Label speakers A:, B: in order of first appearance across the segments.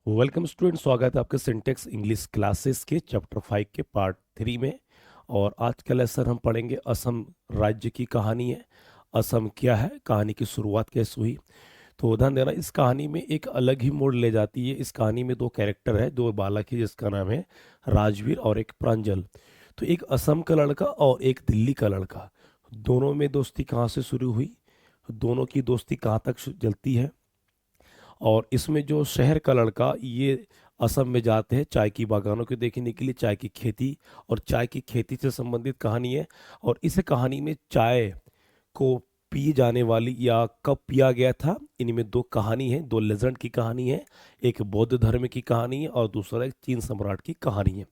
A: Welcome student, स्वागत है आपके सिंटेक्स इंग्लिश क्लासेस के चैप्टर 5 के पार्ट 3 में। और आज का लेसन हम पढ़ेंगे असम राज्य की कहानी है। असम क्या है, कहानी की शुरुआत कैसे हुई। तो ध्यान देना, इस कहानी में एक अलग ही मोड़ ले जाती है। इस कहानी में दो कैरेक्टर है, दो बालक है जिसका नाम है राजवीर और एक प्रांजल। तो एक असम का लड़का और एक दिल्ली का लड़का, दोनों में दोस्ती कहाँ से शुरू हुई, दोनों की दोस्ती कहाँ तक चलती है। और इसमें जो शहर का लड़का ये असम में जाते हैं चाय की बागानों को देखने के लिए, चाय की खेती और चाय की खेती से संबंधित कहानी है। और इस कहानी में चाय को पी जाने वाली या कब पिया गया था, इनमें दो कहानी है, दो लेजेंड की कहानी है। एक बौद्ध धर्म की कहानी है और दूसरा एक चीन सम्राट की कहानी है।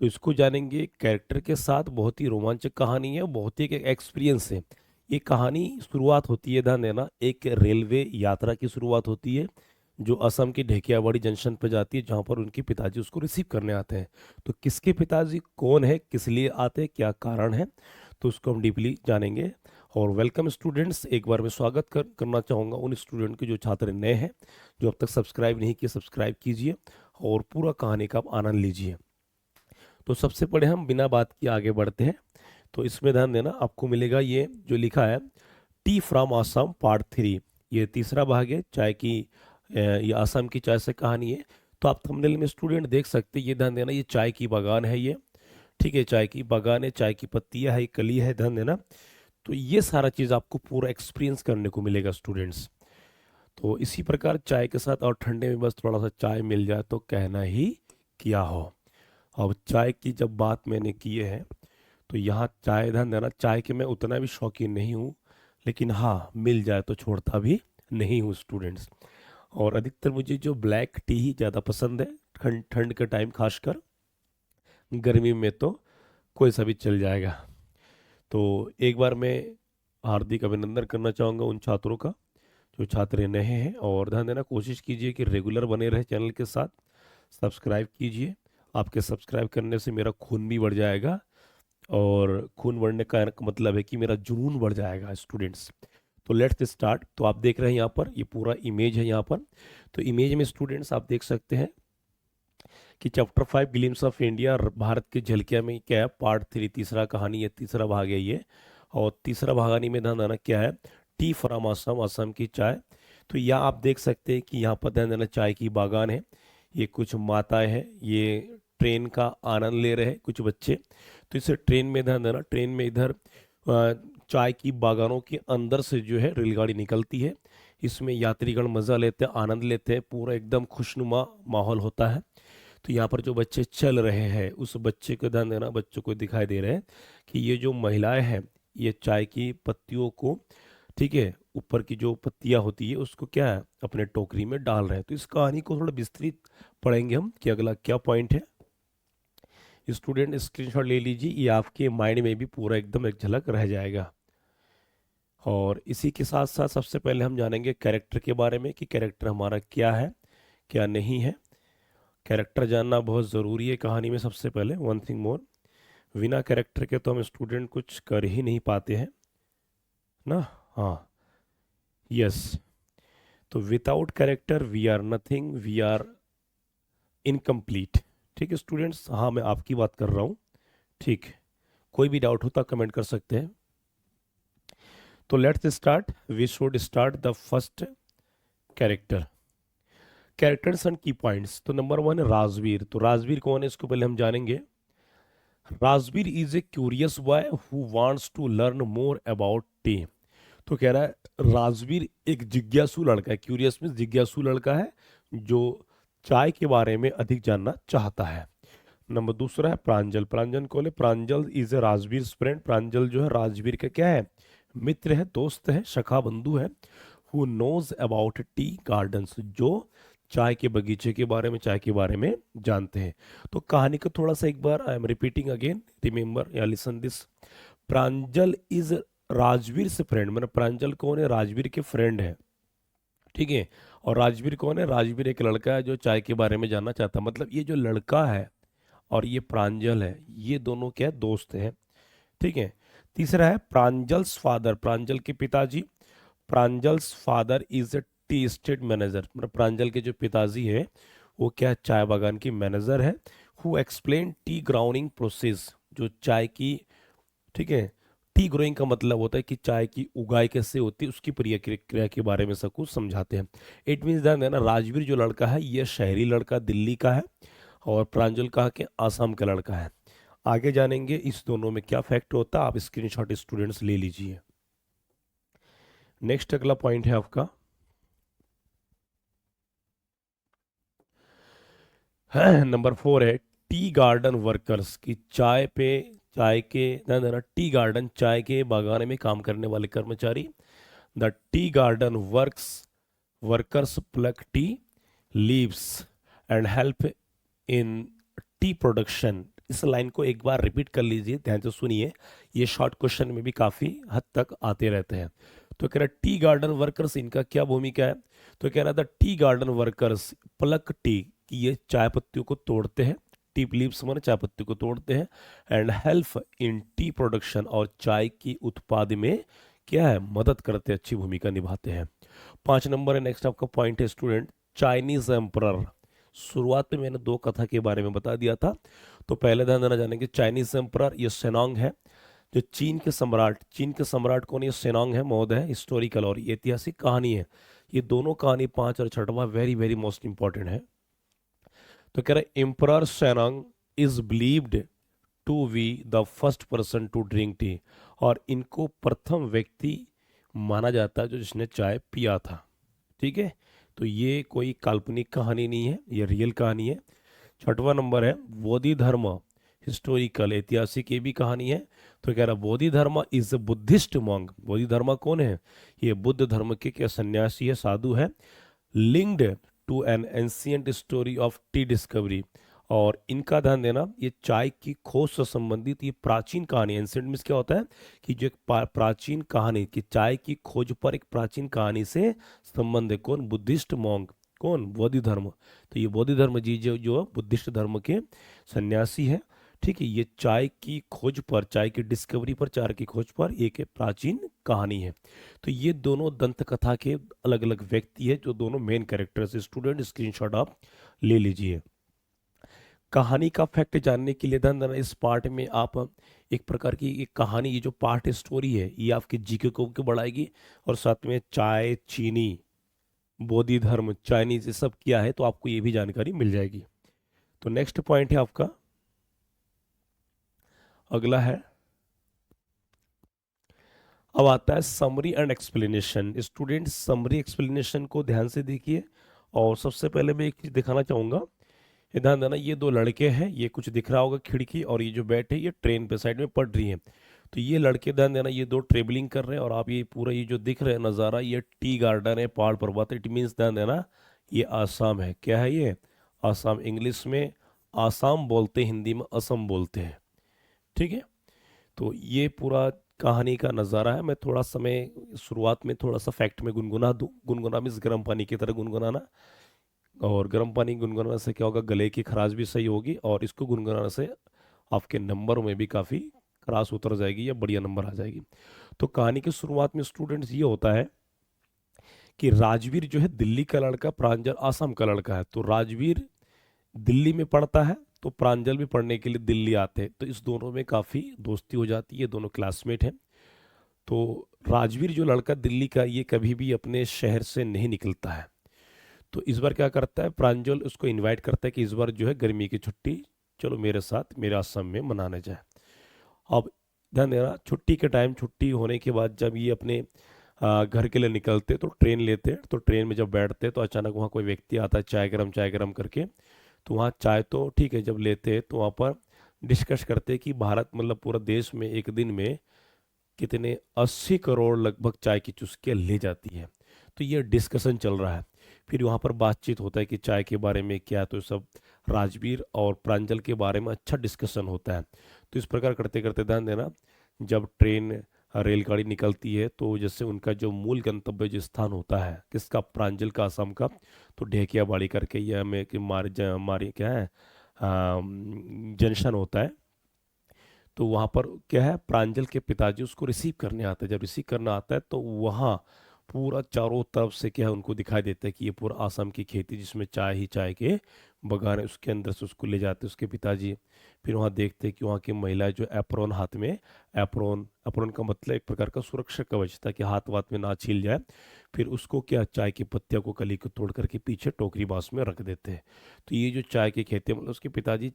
A: तो इसको जानेंगे कैरेक्टर के साथ। बहुत ही रोमांचक कहानी है, बहुत ही एक एक्सपीरियंस है। ये कहानी शुरुआत होती है, ध्यान देना, एक रेलवे यात्रा की शुरुआत होती है जो असम की ढेकियावाड़ी जंक्शन पर जाती है, जहाँ पर उनके पिताजी उसको रिसीव करने आते हैं। तो किसके पिताजी कौन है, किस लिए आते हैं, क्या कारण है, तो उसको हम डीपली जानेंगे। और वेलकम स्टूडेंट्स, एक बार मैं स्वागत करना चाहूँगा उन स्टूडेंट के जो छात्र नए हैं, जो अब तक सब्सक्राइब नहीं किए, सब्सक्राइब कीजिए और पूरा कहानी का आप आनंद लीजिए। तो सबसे पहले हम बिना बात किए आगे बढ़ते हैं। तो इसमें ध्यान देना, आपको मिलेगा ये जो लिखा है टी फ्रॉम आसाम पार्ट 3। ये तीसरा भाग है, चाय की ये आसाम की चाय से कहानी है। तो आप थंबनेल में स्टूडेंट देख सकते हैं, ये ध्यान देना, ये चाय की बागान है ये। ठीक है, चाय की बागान है, चाय की पत्तियां है, कली है, ध्यान देना। तो ये सारा चीज़ आपको पूरा एक्सपीरियंस करने को मिलेगा स्टूडेंट्स। तो इसी प्रकार चाय के साथ और ठंडे में बस थोड़ा सा चाय मिल जाए तो कहना ही क्या हो। अब चाय की जब बात मैंने की है, तो यहाँ चाय, ध्यान देना, चाय के मैं उतना भी शौकीन नहीं हूँ, लेकिन हाँ मिल जाए तो छोड़ता भी नहीं हूँ स्टूडेंट्स। और अधिकतर मुझे जो ब्लैक टी ही ज़्यादा पसंद है, ठंड ठंड के टाइम खासकर। गर्मी में तो कोई सा भी चल जाएगा। तो एक बार मैं हार्दिक अभिनंदन करना चाहूँगा उन छात्रों का जो छात्र नए हैं। और ध्यान देना, कोशिश कीजिए कि रेगुलर बने रहे चैनल के साथ, सब्सक्राइब कीजिए। आपके सब्सक्राइब करने से मेरा खून भी बढ़ जाएगा, और खून बढ़ने का मतलब है कि मेरा जुनून बढ़ जाएगा स्टूडेंट्स। तो लेट्स स्टार्ट। तो आप देख रहे हैं यहाँ पर, ये पूरा इमेज है यहाँ पर। तो इमेज में स्टूडेंट्स आप देख सकते हैं कि chapter 5 glimpse of India, Bharat की झलकियाँ में क्या है, पार्ट 3 तीसरा कहानी है, तीसरा भाग है ये। और तीसरा भागानी में ध्यान देना क्या है, टी फ्रॉम असम, असम की चाय। तो यहाँ आप देख सकते हैं कि यहाँ पर ध्यान देना चाय की बागान है। ये कुछ माताएं हैं, ये ट्रेन का आनंद ले रहे हैं, कुछ बच्चे। तो इस ट्रेन में ध्यान देना, ट्रेन में इधर चाय की बागानों के अंदर से जो है रेलगाड़ी निकलती है। इसमें यात्रीगण मज़ा लेते हैं, आनंद लेते हैं, पूरा एकदम खुशनुमा माहौल होता है। तो यहाँ पर जो बच्चे चल रहे हैं, उस बच्चे को ध्यान देना, बच्चों को दिखाई दे रहे हैं कि ये जो महिलाएं हैं, ये चाय की पत्तियों को, ठीक है, ऊपर की जो पत्तियां होती है उसको क्या है, अपने टोकरी में डाल रहे हैं। तो इस कहानी को थोड़ा विस्तृत पढ़ेंगे हम कि अगला क्या पॉइंट है। स्टूडेंट स्क्रीनशॉट ले लीजिए, ये आपके माइंड में भी पूरा एकदम एक झलक रह जाएगा। और इसी के साथ साथ सबसे पहले हम जानेंगे कैरेक्टर के बारे में कि कैरेक्टर हमारा क्या है, क्या नहीं है। कैरेक्टर जानना बहुत ज़रूरी है कहानी में। सबसे पहले वन थिंग मोर, बिना कैरेक्टर के तो हम स्टूडेंट कुछ कर ही नहीं पाते हैं ना। हाँ, यस। तो without character we are nothing, we are incomplete. ठीक है स्टूडेंट्स, हाँ मैं आपकी बात कर रहा हूँ। ठीक, कोई भी डाउट होता कमेंट कर सकते हैं। तो let's start, we should start the first character. Characters and की पॉइंट्स। तो नंबर 1 है राजवीर। तो राजवीर कौन है, इसको पहले हम जानेंगे। Rajveer is a curious boy who wants to learn more about tea. तो कह रहा है राजवीर एक जिज्ञासु लड़का है, क्यूरियस में जिज्ञासु लड़का है जो चाय के बारे में अधिक जानना चाहता है। नंबर दूसरा है प्रांजल। प्रांजल कौन है, प्रांजल इज ए राजवीर फ्रेंड। प्रांजल जो है राजवीर का क्या है, मित्र है, दोस्त है, सखा बंधु है। Who knows about tea gardens, जो चाय के बगीचे के बारे में, चाय के बारे में जानते हैं। तो कहानी को थोड़ा सा एक बार I am repeating again, remember या listen this. Pranjal is Rajveer से फ्रेंड, मतलब प्रांजल कौन है, राजवीर के फ्रेंड है। ठीक है, और राजवीर कौन है, राजवीर एक लड़का है जो चाय के बारे में जानना चाहता है। मतलब ये जो लड़का है और ये प्रांजल है, ये दोनों क्या है, दोस्त हैं। ठीक है। तीसरा है प्रांजल्स फादर, प्रांजल के पिताजी। Pranjal's father is A tea estate manager, मतलब प्रांजल के जो पिताजी है वो क्या चाय बागान की मैनेजर है। Who explain T grounding process, जो चाय की, ठीक है, टी ग्रोइंग का मतलब होता है कि चाय की उगाई कैसे होती है, उसकी क्रिया के बारे में सब कुछ समझाते हैं। इट मीन्स दैट ना, राजवीर जो लड़का है ये शहरी लड़का दिल्ली का है, और प्रांजल कहा कि आसाम का लड़का है। आगे जानेंगे इस दोनों में क्या फैक्ट होता है, आप स्क्रीनशॉट स्टूडेंट्स ले लीजिए। नेक्स्ट अगला पॉइंट है आपका नंबर 4 है टी गार्डन वर्कर्स की, चाय के ना ना ना, टी गार्डन चाय के बागान में काम करने वाले कर्मचारी। The tea garden workers pluck tea leaves and help in tea production. इस लाइन को एक बार रिपीट कर लीजिए, ध्यान से सुनिए, ये शॉर्ट क्वेश्चन में भी काफी हद तक आते रहते हैं। तो कह रहा टी गार्डन वर्कर्स, इनका क्या भूमिका है। तो कह रहा था tea garden workers pluck tea, कि ये चाय पत्तियों को तोड़ते हैं, टी लीव्स माने चाय पत्ती को तोड़ते हैं, and help in tea production, और चाय की उत्पाद में क्या है, मदद करते हैं, अच्छी भूमिका निभाते हैं। 5 नंबर है नेक्स्ट आपका पॉइंट है स्टूडेंट, चाइनीज एम्परर। शुरुआत में मैंने दो कथा के बारे में बता दिया था, तो पहले ध्यान देना जानेंगे चाइनीज एम्परर, ये सेनोंग है। जो चीन के सम्राट कौन, ये सेनोंग है महोदय है, हिस्टोरिकल और ये ऐतिहासिक कहानी है। ये दोनों कहानी 5 और 6वां वेरी वेरी मोस्ट इंपॉर्टेंट है। तो कह रहे emperor Shennong is believed to be the first person to drink tea, और इनको प्रथम व्यक्ति माना जाता है जो जिसने चाय पिया था। ठीक है, तो ये कोई काल्पनिक कहानी नहीं है, ये रियल कहानी है। 6वां नंबर है बोधि धर्म, हिस्टोरिकल ऐतिहासिक ये भी कहानी है। तो कह रहा बोधि धर्म इज अ बुद्धिस्ट मॉन्क, बोधि धर्म कौन है, ये बुद्ध धर्म के क्या सन्यासी है, साधु है। Linked to an ancient story of tea discovery, और इनका ध्यान देना, ये चाय की खोज से संबंधित ये प्राचीन कहानी, एंशियंट मीन्स क्या होता है कि जो एक प्राचीन कहानी कि चाय की खोज पर एक प्राचीन कहानी से संबंध है। कौन, बुद्धिस्ट मॉन्क, कौन, बोधि धर्म। तो ये बोधि धर्म जी जो बुद्धिस्ट धर्म के सन्यासी है। ठीक है, ये चाय की खोज पर, चाय की डिस्कवरी पर, चाय की खोज पर एक प्राचीन कहानी है। तो ये दोनों दंत कथा के अलग अलग व्यक्ति है, जो दोनों मेन कैरेक्टर्स। स्टूडेंट स्क्रीनशॉट आप ले लीजिए। कहानी का फैक्ट जानने के लिए ध्यान देना, इस पार्ट में आप एक प्रकार की एक कहानी, ये जो पार्ट स्टोरी है ये आपके जीके को बढ़ाएगी, और साथ में चाय, चीनी, बोधि धर्म, चाइनीज, ये सब क्या है तो आपको ये भी जानकारी मिल जाएगी। तो नेक्स्ट पॉइंट है आपका अगला है, अब आता है summary and explanation. Student summary explanation को ध्यान से देखिए, और सबसे पहले मैं एक चीज दिखाना चाहूंगा, ये ध्यान देना, ये दो लड़के हैं, ये कुछ दिख रहा होगा खिड़की, और ये जो बैठे ये ट्रेन पे साइड में पढ़ रही हैं। तो ये लड़के ध्यान देना, ये दो ट्रेवलिंग कर रहे हैं, और आप ये पूरा ये जो दिख रहा है नज़ारा, ये टी गार्डन है, पहाड़ पर्वत, इट मीन्स ध्यान देना ये आसाम है। क्या है ये, आसाम। इंग्लिश में आसाम बोलते हैं, हिंदी में असम बोलते हैं। ठीक है, तो ये पूरा कहानी का नज़ारा है। मैं थोड़ा समय शुरुआत में थोड़ा सा फैक्ट में गुनगुना दूँ, गुनगुना मीन्स गर्म पानी की तरह गुनगुनाना, और गर्म पानी गुनगुनाने से क्या होगा, गले की खराश भी सही होगी, और इसको गुनगुनाने से आपके नंबरों में भी काफ़ी खराश उतर जाएगी या बढ़िया नंबर आ जाएगी। तो कहानी की शुरुआत में स्टूडेंट्स ये होता है कि राजवीर जो है दिल्ली का लड़का, प्रांजल आसाम का लड़का है। तो राजवीर दिल्ली में पढ़ता है, तो प्रांजल भी पढ़ने के लिए दिल्ली आते हैं, तो इस दोनों में काफ़ी दोस्ती हो जाती है, दोनों क्लासमेट हैं। तो राजवीर जो लड़का दिल्ली का, ये कभी भी अपने शहर से नहीं निकलता है। तो इस बार क्या करता है, प्रांजल उसको इनवाइट करता है कि इस बार जो है गर्मी की छुट्टी चलो मेरे साथ मेरे आश्रम में मनाने जाए। अब ध्यान देना, छुट्टी के टाइम, छुट्टी होने के बाद जब ये अपने घर के लिए निकलते तो ट्रेन लेते, तो ट्रेन में जब बैठते तो अचानक वहाँ कोई व्यक्ति आता है, चाय गरम करके। तो वहाँ चाय तो ठीक है, जब लेते तो वहाँ पर डिस्कस करते कि भारत मतलब पूरा देश में एक दिन में कितने 80 करोड़ लगभग चाय की चुस्कियाँ ले जाती है। तो ये डिस्कशन चल रहा है, फिर वहाँ पर बातचीत होता है कि चाय के बारे में क्या, तो सब राजवीर और प्रांजल के बारे में अच्छा डिस्कशन होता है। तो इस प्रकार करते करते ध्यान देना, जब ट्रेन रेलगाड़ी निकलती है तो जैसे उनका जो मूल गंतव्य जो स्थान होता है किसका, प्रांजल का, असम का, तो ढेकियाबाड़ी करके यह में कि मारी क्या है जंक्शन होता है। तो वहाँ पर क्या है, प्रांजल के पिताजी उसको रिसीव करने आते हैं। जब रिसीव करना आता है तो वहाँ पूरा चारों तरफ से क्या है उनको दिखाई देता है कि ये पूरा आसाम की खेती जिसमें चाय ही चाय के बगान है उसके अंदर से उसको ले जाते उसके पिताजी। फिर वहाँ देखते हैं कि वहाँ की महिला जो एप्रोन हाथ में, एप्रोन एप्रोन का मतलब एक प्रकार का सुरक्षा कवच ताकि हाथ वाथ में ना छील जाए। फिर उसको क्या, चाय की पत्तियों को, कली को तोड़ करके पीछे टोकरी बांस में रख देते हैं। तो ये जो चाय की खेती है, मतलब उसके पिताजी,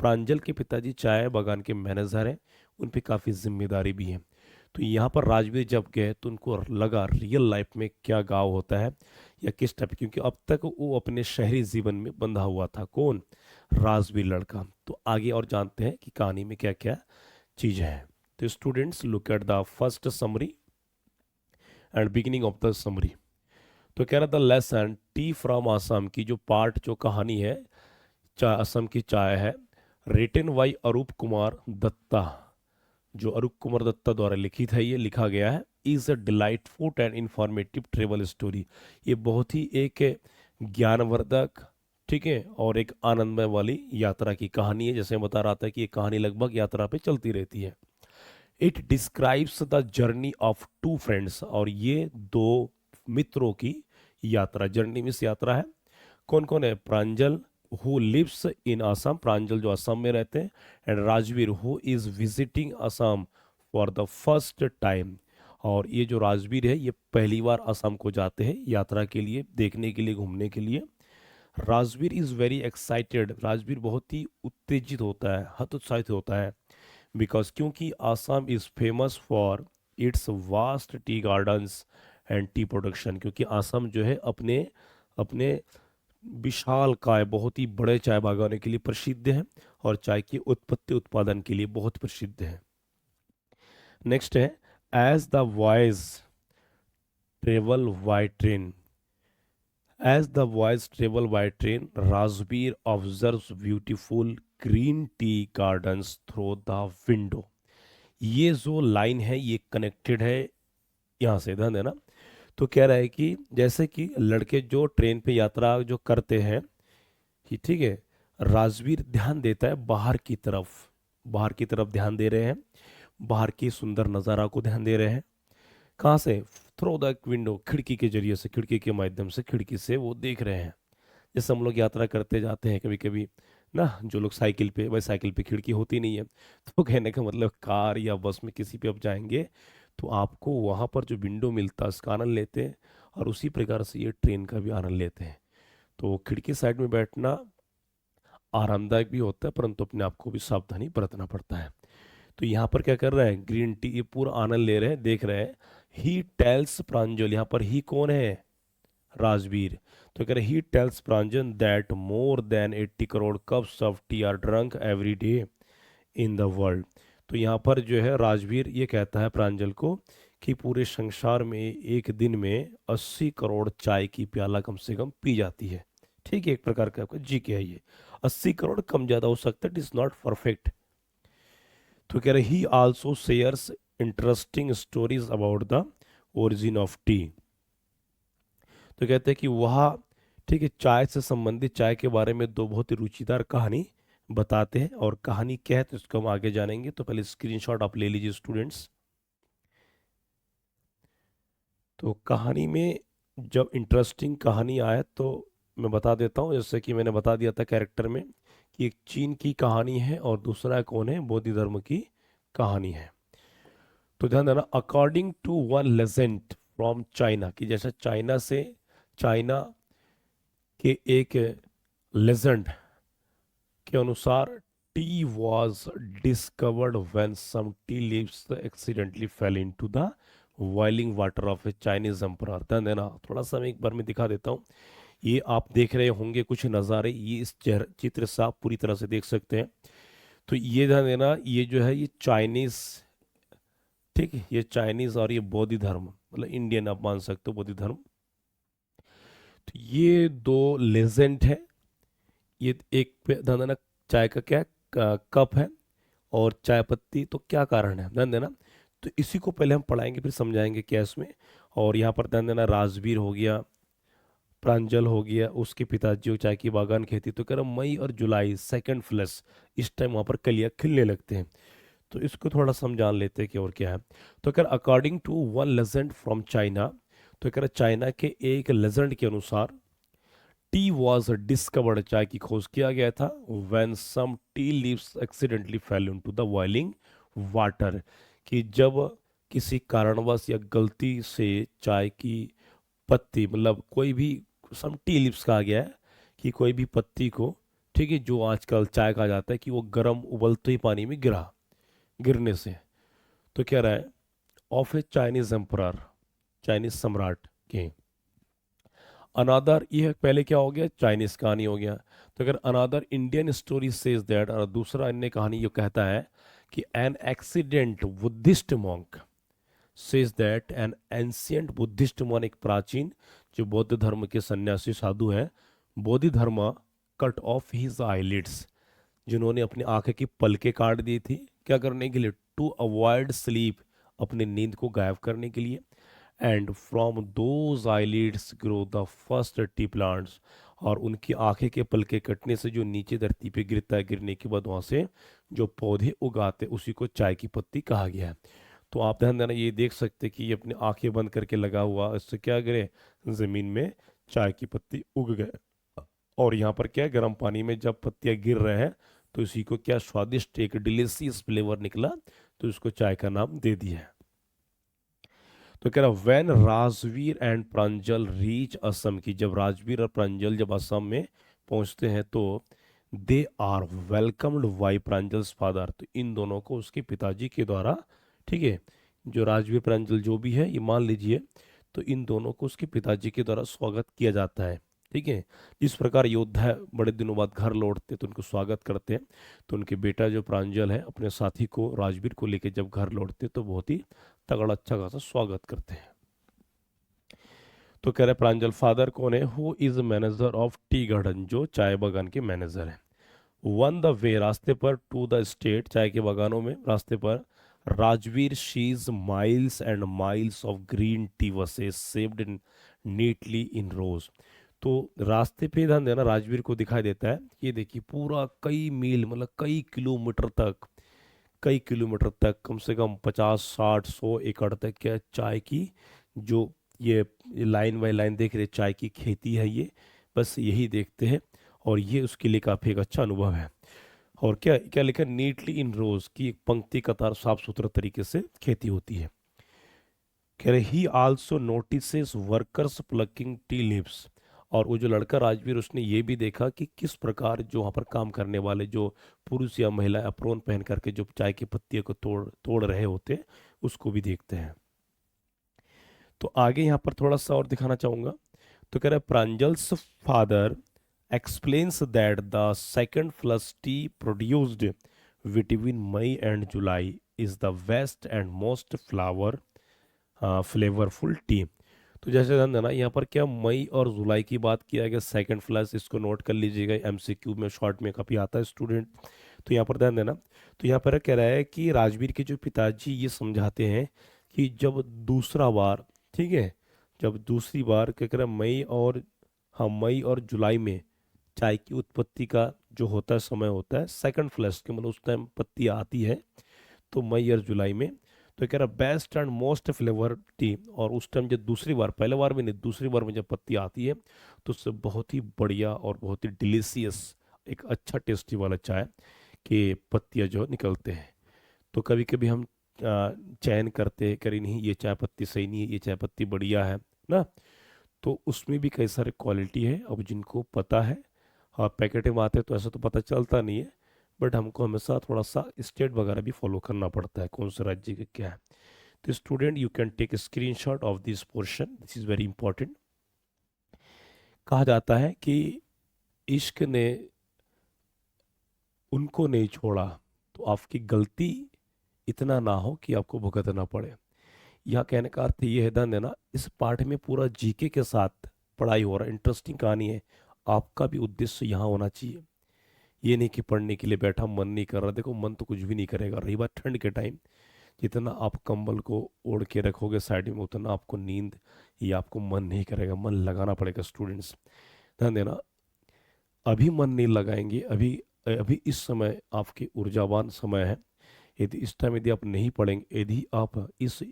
A: प्रांजल के पिताजी चाय बागान के मैनेजर हैं, उन पे काफ़ी जिम्मेदारी भी है। तो यहाँ पर राजवीर जब गए तो उनको लगा रियल लाइफ में क्या गाँव होता है या किस टाइप, क्योंकि अब तक वो अपने शहरी जीवन में बंधा हुआ था। कौन? राजवीर लड़का। तो आगे और जानते हैं कि कहानी में क्या क्या चीज़ें हैं। तो students look at the first summary and beginning of the summary. तो कह रहा था लेसन टी फ्रॉम आसाम की जो पार्ट, जो कहानी है, असम की चाय है, रिटन बाई अरूप कुमार दत्ता, जो अरूप कुमार दत्ता द्वारा लिखित है, ये लिखा गया है, is a delightful and informative travel story. ये बहुत ही एक ज्ञानवर्धक, ठीक है, और एक आनंदमय वाली यात्रा की कहानी है। जैसे मैं बता रहा था कि ये कहानी लगभग यात्रा पे चलती रहती है। It describes the journey of two friends, और ये दो मित्रों की यात्रा, जर्नी मीन्स यात्रा है। कौन कौन है? प्रांजल हु लिव्स इन असम, प्रांजल जो असम में रहते हैं, and Rajveer who is visiting Assam for the first time. और ये जो राजवीर है ये पहली बार असम को जाते हैं यात्रा के लिए, देखने के लिए, घूमने के लिए। Rajveer is very excited, Rajveer बहुत ही उत्तेजित होता है, हतोत्साहित होता है। बिकॉज क्योंकि Assam is famous for its vast T gardens and T production, क्योंकि आसाम जो है अपने अपने विशाल काय, बहुत ही बड़े चाय बागानों के लिए प्रसिद्ध है और चाय की उत्पत्ति उत्पादन के लिए बहुत प्रसिद्ध है। नेक्स्ट है, as the voyage travel by train, as the voyage travel by train Rajveer observes beautiful green tea gardens through the window. ये जो लाइन है ये कनेक्टेड है यहाँ से, ध्यान देना। तो कह रहा है कि जैसे कि लड़के जो ट्रेन पे यात्रा जो करते हैं, ठीक है, राजवीर ध्यान देता है बाहर की तरफ, बाहर की तरफ ध्यान दे रहे हैं, बाहर की सुंदर नज़ारा को ध्यान दे रहे हैं। कहाँ से? थ्रू द विंडो, खिड़की के जरिए से, खिड़की के माध्यम से, खिड़की से वो देख रहे हैं। जैसे हम लोग यात्रा करते जाते हैं कभी कभी ना, जो लोग साइकिल पे, भाई साइकिल पे खिड़की होती नहीं है, तो कहने का मतलब कार या बस में किसी पे आप जाएंगे तो आपको वहाँ पर जो विंडो मिलता है उसका आनंद लेते हैं, और उसी प्रकार से ये ट्रेन का भी आनंद लेते हैं। तो खिड़की साइड में बैठना आरामदायक भी होता है, परंतु अपने आप को भी सावधानी बरतना पड़ता है। तो यहाँ पर क्या कर रहे हैं? ग्रीन टी, ये पूरा आनंद ले रहे हैं, देख रहे हैं। ही टेल्स प्रांजल, यहाँ पर ही कौन है? राजवीर। तो कह रहे he tells Pranjal that more than 80 crore cups of T R drunk every day in the world. तो यहाँ पर जो है राजवीर ये कहता है प्रांजल को कि पूरे संसार में एक दिन में 80 करोड़ चाय की प्याला कम से कम पी जाती है। ठीक है, एक प्रकार का आपका जी के है ये। 80 करोड़ कम ज़्यादा हो सकता है, इट इज़ नॉट परफेक्ट। तो कह रहे ही also shares interesting stories about the origin of T. तो कहते हैं कि वह, ठीक है, चाय से संबंधित, चाय के बारे में दो बहुत ही रुचिदार कहानी बताते हैं। और कहानी क्या है तो इसको हम आगे जानेंगे। तो पहले स्क्रीनशॉट आप ले लीजिए स्टूडेंट्स। तो कहानी में जब इंटरेस्टिंग कहानी आए तो मैं बता देता हूँ, जैसे कि मैंने बता दिया था कैरेक्टर में कि एक चीन की कहानी है और दूसरा कौन है? बोधि धर्म की कहानी है। तो ध्यान देना, according to one legend from China, कि जैसे चाइना से, चाइना के एक लेजेंड के अनुसार tea was discovered when some tea leaves accidentally fell into the boiling water of a Chinese emperor. ध्यान देना, थोड़ा सा मैं एक बार में दिखा देता हूँ। ये आप देख रहे होंगे कुछ नज़ारे, ये इस चित्र से आप पूरी तरह से देख सकते हैं। तो ये ध्यान देना, ये जो है ये चाइनीज, ठीक है, ये चाइनीज और ये बौद्ध धर्म, मतलब इंडियन आप मान सकते हो, बौद्ध धर्म। तो ये दो लेजेंड है। ये एक पे ध्यान देना, चाय का क्या कप है और चाय पत्ती, तो क्या कारण है, ध्यान देना। तो इसी को पहले हम पढ़ाएंगे फिर समझाएंगे क्या इसमें। और यहाँ पर ध्यान देना, राजवीर हो गया, प्रांजल हो गया, उसके पिताजी जो चाय की बागान खेती, तो कह रहा मई और जुलाई सेकंड फ्लश, इस टाइम वहाँ पर कलियाँ खिलने लगते हैं। तो इसको थोड़ा समझान लेते हैं कि और क्या है। तो कह according to one legend from China, तो कह रहा चाइना के एक लेजेंड के अनुसार टी वॉज डिस्कवर्ड, चाय की खोज किया गया था, when some tea leaves accidentally fell into the boiling water, कि जब किसी कारणवश या गलती से चाय की पत्ती, मतलब कोई भी, सम टी लीव्स कहा गया है कि कोई भी पत्ती को, ठीक है, जो आजकल चाय कहा जाता है, कि वो गर्म उबलते ही पानी में गिरने से। तो कह रहा है of a Chinese emperor, Chinese सम्राट के, अनादर, ये पहले क्या हो गया, चाइनीज कहानी हो गया। तो अगर अनादर इंडियन स्टोरी सेज दैट, और दूसरा अन्य कहानी ये कहता है कि an accident Buddhist monk says that, an ancient Buddhist monk, एक प्राचीन जो बौद्ध धर्म के सन्यासी साधु हैं, बोधि धर्म, कट ऑफ हिज आईलिड्स, जिन्होंने अपनी आंखें की पलकें काट दी थी, क्या करने के लिए, टू अवॉइड स्लीप, अपनी नींद को गायब करने के लिए, and from those eyelids grow the first T plants, और उनकी आंखें के पलके कटने से जो नीचे धरती पे गिरता है, गिरने के बाद वहां से जो पौधे उगाते, उसी को चाय की पत्ती कहा गया है। तो आप ध्यान देना, ये देख सकते कि ये अपनी आंखें बंद करके लगा हुआ, इससे क्या गिरे, जमीन में चाय की पत्ती उग गए। और यहाँ पर क्या है, गर्म पानी में जब पत्तियां गिर रहे हैं, तो इसी को क्या स्वादिष्ट एक डिलीशियस फ्लेवर निकला, तो इसको चाय का नाम दे दिया है। तो कह रहा when Rajveer and Pranjal reach Assam, की जब राजवीर और प्रांजल जब असम में पहुंचते हैं, तो they are welcomed by Pranjal's father, तो इन दोनों को उसके पिताजी के द्वारा, ठीक है, जो राजवीर प्रांजल जो भी है, ये मान लीजिए, तो इन दोनों को उसके पिताजी के द्वारा स्वागत किया जाता है। ठीक है, जिस प्रकार योद्धा बड़े दिनों बाद घर लौटते तो उनको स्वागत करते हैं, तो उनके बेटा जो प्रांजल है अपने साथी को, राजवीर को लेकर जब घर लौटते तो बहुत ही तगड़ा अच्छा खासा स्वागत करते हैं। तो कह रहे प्रांजल फादर कौन है, who is manager of tea garden, जो चाय बागान के मैनेजर है। वन द वे, रास्ते पर, टू द स्टेट, चाय के बागानों में रास्ते पर, Rajveer sees miles and miles of green tea bushes saved in neatly in rows. तो रास्ते पे ध्यान देना, राजवीर को दिखाई देता है, ये देखिए पूरा कई मील, मतलब कई किलोमीटर तक, कम से कम 50 60 100 एकड़ तक क्या चाय की, जो ये लाइन बाय लाइन देख रहे, चाय की खेती है ये, बस यही देखते हैं। और ये उसके लिए काफ़ी एक अच्छा अनुभव है। और क्या क्या लिखा, नीटली इन रोज, की एक पंक्ति कतार साफ सुथरा तरीके से खेती होती है। कह रहे ही also notices workers plucking tea leaves, और वो जो लड़का राजवीर, उसने ये भी देखा कि किस प्रकार जो वहाँ पर काम करने वाले जो पुरुष या महिला अप्रोन पहन करके जो चाय की पत्तियों को तोड़ तोड़ रहे होते, उसको भी देखते हैं। तो आगे यहाँ पर थोड़ा सा और दिखाना चाहूंगा। तो कह रहे Pranjal's father explains that the second flush tea produced between May and July is the best and most flavorful tea। तो जैसे ध्यान देना, यहाँ पर क्या मई और जुलाई की बात किया गया, सेकंड फ्लश, इसको नोट कर लीजिएगा, एमसीक्यू में शॉर्ट में काफ़ी आता है स्टूडेंट। तो यहाँ पर ध्यान देना, तो यहाँ पर कह रहा है कि राजवीर के जो पिताजी ये समझाते हैं कि जब दूसरा बार, ठीक है, जब दूसरी बार क्या कह रहा है, मई और, हाँ, मई और जुलाई में चाय की उत्पत्ति का जो होता है, समय होता है सेकंड फ्लश के, मतलब उस टाइम पत्ती आती है, तो मई और जुलाई में। तो कह रहा best and most flavour T, और उस टाइम जब दूसरी बार, पहले बार में नहीं, दूसरी बार में जब पत्ती आती है, तो उससे बहुत ही बढ़िया और बहुत ही डिलीशियस, एक अच्छा टेस्टी वाला चाय के पत्तियाँ जो निकलते हैं। तो कभी कभी हम चयन करते हैं, करी नहीं ये चाय पत्ती सही नहीं है, ये चाय पत्ती बढ़िया है ना, तो उसमें भी कई सारे क्वालिटी है। अब जिनको पता है, हाँ, पैकेट में आते हैं तो ऐसा तो पता चलता नहीं है, बट हमको हमेशा थोड़ा सा स्टेट वगैरह भी फॉलो करना पड़ता है, कौन से राज्य के क्या है। तो student you can take screenshot of this portion, this is very important. कहा जाता है कि इश्क ने उनको नहीं छोड़ा, तो आपकी गलती इतना ना हो कि आपको भुगतना पड़े। यह कहने का अर्थ ये है, ध्यान देना, इस पाठ में पूरा जीके के साथ पढ़ाई हो रहा है, इंटरेस्टिंग कहानी है। आपका भी उद्देश्य यहाँ होना चाहिए, ये नहीं कि पढ़ने के लिए बैठा मन नहीं कर रहा। देखो मन तो कुछ भी नहीं करेगा। रही बात ठंड के टाइम, जितना आप कंबल को ओढ़ के रखोगे साइड में, उतना आपको नींद या आपको मन नहीं करेगा, मन लगाना पड़ेगा। स्टूडेंट्स ध्यान देना, अभी मन नहीं लगाएंगे, अभी अभी इस समय आपके ऊर्जावान समय है। यदि इस टाइम यदि आप नहीं पढ़ेंगे, यदि आप इस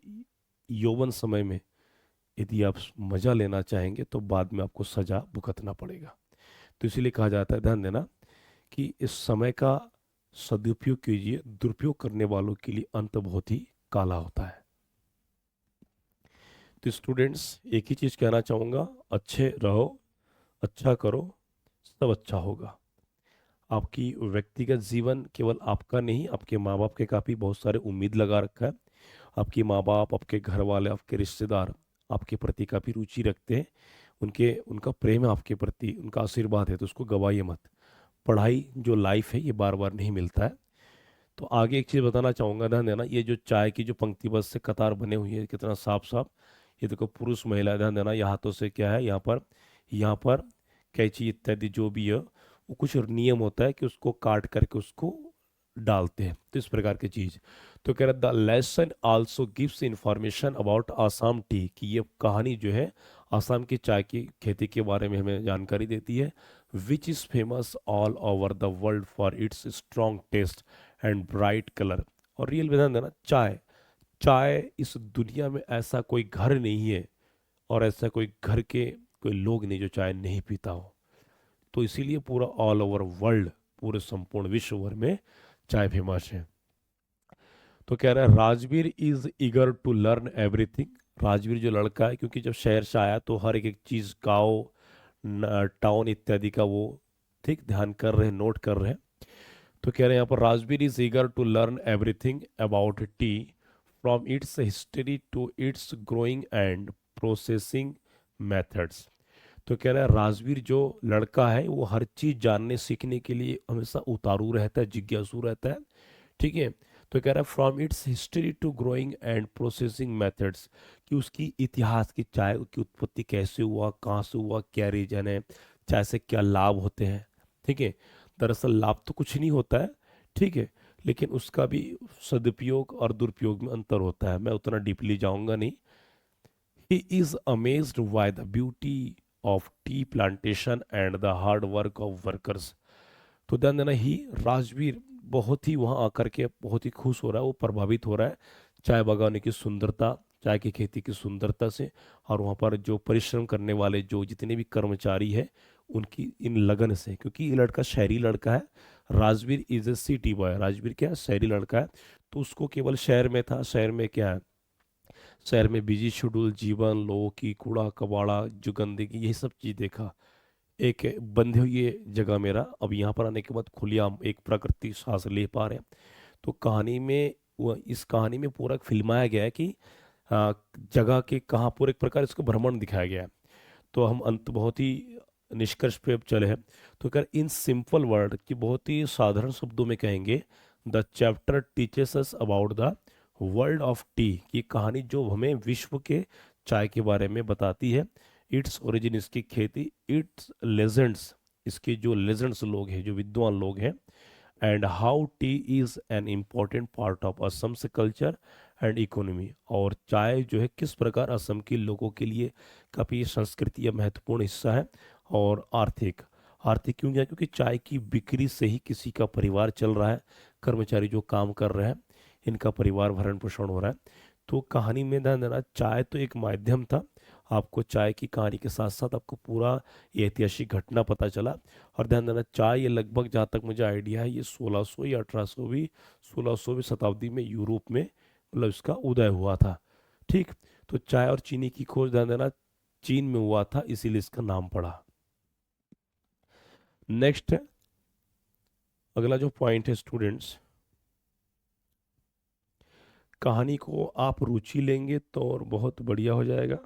A: यौवन समय में यदि आप मज़ा लेना चाहेंगे, तो बाद में आपको सजा भुगतना पड़ेगा। तो इसीलिए कहा जाता है, ध्यान देना, कि इस समय का सदुपयोग कीजिए, दुरुपयोग करने वालों के लिए अंत बहुत ही काला होता है। तो स्टूडेंट्स, एक ही चीज़ कहना चाहूँगा, अच्छे रहो, अच्छा करो, सब अच्छा होगा। आपकी व्यक्तिगत जीवन केवल आपका नहीं, आपके माँ बाप के काफ़ी बहुत सारे उम्मीद लगा रखा है। आपके माँ बाप, आपके घर वाले, आपके रिश्तेदार आपके प्रति काफ़ी रुचि रखते हैं। उनका प्रेम है आपके प्रति, उनका आशीर्वाद है, तो उसको गवाइए मत। पढ़ाई जो लाइफ है, ये बार बार नहीं मिलता है। तो आगे एक चीज़ बताना चाहूँगा, ध्यान देना, ये जो चाय की जो पंक्तिबद्ध से कतार बने हुई है, कितना साफ साफ। ये देखो, पुरुष महिला, ध्यान देना, ये हाथों से क्या है, यहाँ पर कैंची इत्यादि जो भी है, वो कुछ नियम होता है कि उसको काट करके उसको डालते हैं, तो इस प्रकार की चीज़। तो कह रहा, the lesson also gives information about Assam T, कि ये कहानी जो है आसाम की चाय की खेती के बारे में हमें जानकारी देती है। Which is famous all over the world for its strong taste and bright colour. और रियल में ध्यान देना, चाय चाय इस दुनिया में ऐसा कोई घर नहीं है, और ऐसा कोई घर के कोई लोग नहीं जो चाय नहीं पीता हो। तो इसीलिए पूरा ऑल ओवर वर्ल्ड, पूरे संपूर्ण विश्व भर में चाय फेमस है। तो कह रहा है, Rajveer is eager to learn everything. Rajveer जो लड़का है, क्योंकि जब शहर से आया तो हर एक एक चीज़, गाँव, टाउन इत्यादि का वो ठीक ध्यान कर रहे हैं, नोट कर रहे हैं। तो कह रहे हैं यहाँ पर, Rajveer is eager to learn everything about tea, from its history to its growing and processing methods. तो कह रहा है, राजवीर जो लड़का है, वो हर चीज़ जानने सीखने के लिए हमेशा उतारू रहता है, जिज्ञासु रहता है। ठीक है। तो कह रहा है, from its history to growing and processing methods, कि उसकी इतिहास की, चाय की उत्पत्ति कैसे हुआ, कहाँ से हुआ, क्या रीजन है, चाय से क्या लाभ होते हैं। ठीक है। दरअसल लाभ तो कुछ नहीं होता है, ठीक है, लेकिन उसका भी सदुपयोग और दुरुपयोग में अंतर होता है। मैं उतना डीपली जाऊंगा नहीं। He is amazed by the beauty of tea plantation and the hard work of workers. तो ध्यान देना, ही राजवीर बहुत ही वहाँ आकर के बहुत ही खुश हो रहा है, वो प्रभावित हो रहा है चाय बागाने की सुंदरता, चाय की खेती की सुंदरता से, और वहाँ पर जो परिश्रम करने वाले जो जितने भी कर्मचारी हैं, उनकी इन लगन से। क्योंकि ये लड़का शहरी लड़का है, Rajveer is A city boy, Rajveer क्या है, शहरी लड़का है। तो उसको केवल शहर में था, शहर में क्या है, शहर में बिजी शेड्यूल जीवन, लोगों की कूड़ा कबाड़ा, जो गंदगी, यही सब चीज़ देखा। एक बंधे हुए जगह मेरा, अब यहाँ पर आने के बाद खुलेआम एक प्रकृति सांस ले पा रहे हैं। तो कहानी में इस कहानी में पूरा फिल्माया गया है कि जगह के कहाँ पूरे एक प्रकार इसको भ्रमण दिखाया गया है। तो हम अंत बहुत ही निष्कर्ष पे अब चले हैं। तो कर, इन सिंपल वर्ड, कि बहुत ही साधारण शब्दों में कहेंगे, the chapter teaches us about the world of T, की कहानी जो हमें विश्व के चाय के बारे में बताती है। इट्स ओरिजिन, इसकी खेती, इट्स लेजेंड्स, इसके जो लेजेंड्स लोग हैं, जो विद्वान लोग हैं, and how tea is an important part of Assam's culture and economy. और चाय जो है किस प्रकार असम के लोगों के लिए काफ़ी संस्कृति या महत्वपूर्ण हिस्सा है। और आर्थिक, आर्थिक क्यों गया, क्योंकि चाय की बिक्री से ही किसी का परिवार चल रहा है, कर्मचारी जो काम कर रहे हैं, इनका परिवार भरण पोषण हो रहा है। तो कहानी में ध्यान देना, चाय तो एक माध्यम था, आपको चाय की कहानी के साथ साथ आपको पूरा ये ऐतिहासिक घटना पता चला। और ध्यान देना, चाय ये लगभग, जहाँ तक मुझे आइडिया है, ये 1600 या 1800वीं 1600वीं शताब्दी में यूरोप में मतलब इसका उदय हुआ था। ठीक। तो चाय और चीनी की खोज, ध्यान देना, चीन में हुआ था, इसीलिए इसका नाम पड़ा। नेक्स्ट है, अगला जो पॉइंट है स्टूडेंट्स, कहानी को आप रुचि लेंगे तो और बहुत बढ़िया हो जाएगा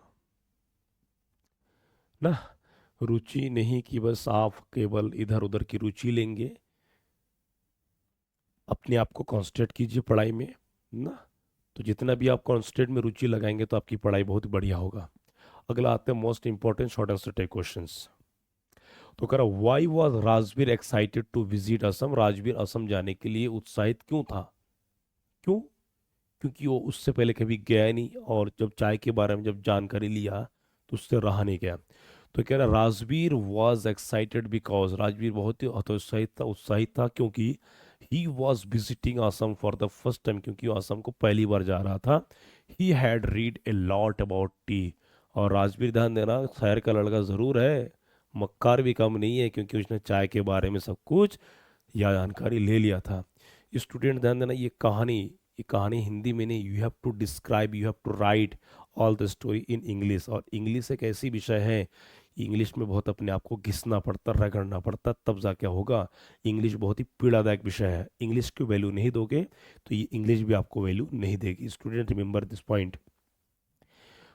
A: ना। रुचि नहीं कि बस आप केवल इधर उधर की रुचि लेंगे, अपने आप को कॉन्सेंट्रेट कीजिए पढ़ाई में ना। तो जितना भी आप कॉन्सेंट्रेट में रुचि लगाएंगे तो आपकी पढ़ाई बहुत बढ़िया होगा। अगला आते हैं most important short answer type questions. तो कह रहा, why was Rajveer excited to visit Assam. Rajveer Assam जाने के लिए उत्साहित क्यों था, क्यों, क्योंकि वो उससे पहले कभी गया नहीं, और जब चाय के बारे में जब जानकारी लिया तो उससे रहा नहीं गया। तो कह रहा, Rajveer was excited because, Rajveer बहुत ही उत्साहित था क्योंकि he was visiting Assam for the first time, क्योंकि वो असम को पहली बार जा रहा था। He had read a lot about T. और राजवीर, ध्यान देना, शहर का लड़का ज़रूर है, मक्कार भी कम नहीं है, क्योंकि उसने चाय के बारे में सब कुछ या जानकारी ले लिया था। स्टूडेंट ध्यान देना, ये कहानी हिंदी में नहीं, you have to describe, you have to write all the story in English. और इंग्लिश एक ऐसी विषय है, इंग्लिश में बहुत अपने आप को घिसना पड़ता, रगड़ना पड़ता, तब जाके होगा। इंग्लिश बहुत ही पीड़ादायक विषय है, इंग्लिश की वैल्यू नहीं दोगे तो ये इंग्लिश भी आपको वैल्यू नहीं देगी। Student remember this point.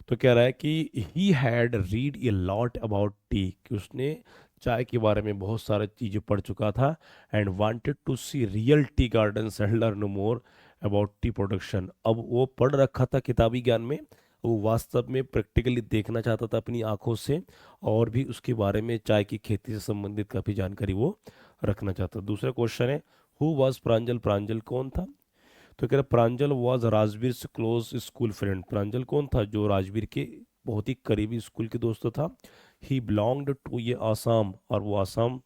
A: तो कह रहा है कि he had read a lot about T, कि उसने चाय के बारे में बहुत सारी चीज़ें पढ़ चुका था, and wanted to see real tea gardens and learn more about tea production. अब वो पढ़ रखा था किताबी ज्ञान में, वो वास्तव में प्रैक्टिकली देखना चाहता था अपनी आंखों से, और भी उसके बारे में चाय की खेती से संबंधित काफ़ी जानकारी वो रखना चाहता। दूसरा क्वेश्चन है, हु वॉज प्रांजल, प्रांजल कौन था? तो कह रहे प्रांजल वॉज राजवीर से क्लोज स्कूल फ्रेंड। प्रांजल कौन था? जो राजवीर के बहुत ही करीबी स्कूल के दोस्त था। ही बिलोंग्ड टू ये आसाम, और वो आसाम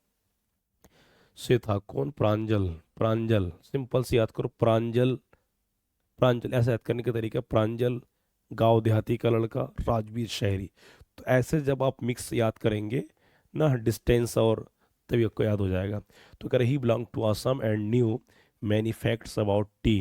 A: से था। कौन? प्रांजल। प्रांजल सिंपल से याद करो, प्रांजल, प्रांजल ऐसा याद करने का तरीका, प्रांजल गांव देहाती का लड़का, राजवीर शहरी। तो ऐसे जब आप मिक्स याद करेंगे ना, डिस्टेंस, और तभी आपको याद हो जाएगा। तो कह रहे he belong to Assam and knew many facts about tea.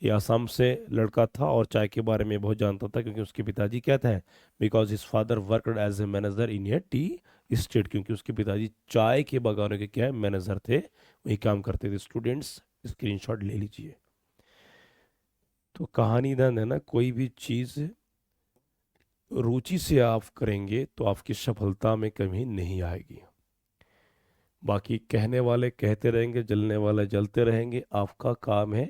A: ये आसाम से लड़का था और चाय के बारे में बहुत जानता था, क्योंकि उसके पिताजी क्या थे? Because his father worked as a manager in a tea state, क्योंकि उसके पिताजी चाय के बागानों के क्या है? मैनेजर थे, वही काम करते थे। स्टूडेंट्स स्क्रीनशॉट ले लीजिए। तो कहानी धन है ना, कोई भी चीज़ रुचि से आप करेंगे तो आपकी सफलता में कमी नहीं आएगी। बाकी कहने वाले कहते रहेंगे, जलने वाले जलते रहेंगे। आपका काम है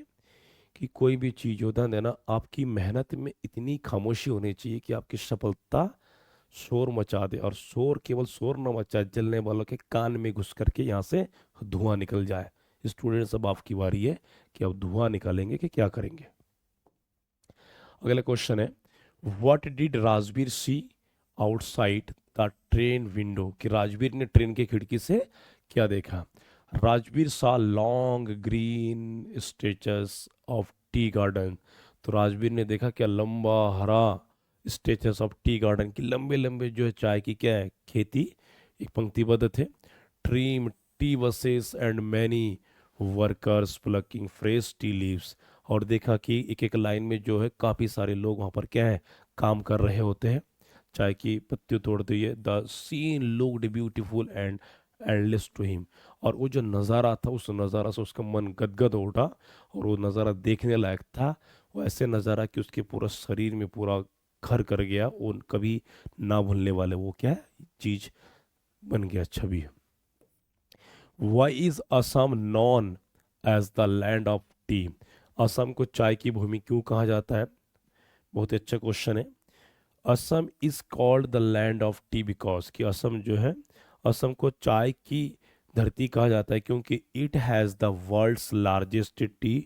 A: कि कोई भी चीज़ होता है ना, आपकी मेहनत में इतनी खामोशी होनी चाहिए कि आपकी सफलता शोर मचा दे, और शोर केवल शोर न मचाए, जलने वालों के कान में घुस करके यहाँ से धुआं निकल जाए। स्टूडेंट्स अब आपकी बारी है कि अब धुआं निकालेंगे कि क्या करेंगे। अगला क्वेश्चन है, what did Rajveer see outside the train window, कि राजवीर ने ट्रेन की खिड़की से क्या देखा? राजवीर सा long green stretches of tea garden. तो राजवीर ने देखा क्या? लंबा हरा स्ट्रेचेस ऑफ टी गार्डन, की लंबे लंबे जो है चाय की क्या है? खेती, एक पंक्तिबद्ध थे। Trim T buses and many workers plucking fresh tea leaves. और देखा कि एक एक लाइन में जो है काफ़ी सारे लोग वहाँ पर क्या है? काम कर रहे होते हैं, चाय की पत्ती तोड़ते हुए। The scene looked beautiful and endless to him. और वो जो नज़ारा था, उस नज़ारा से उसका मन गदगद हो उठा, और वो नज़ारा देखने लायक था। वो ऐसे नज़ारा कि उसके पूरा शरीर में पूरा घर कर गया, वो कभी ना भूलने वाले वो क्या है? चीज़ बन गया, छवि। Why is Assam known as the land of tea? Assam को चाय की भूमि क्यों कहा जाता है? बहुत ही अच्छा क्वेश्चन है। Assam is called the land of T because, कि असम जो है, असम को चाय की धरती कहा जाता है क्योंकि it has the world's largest tea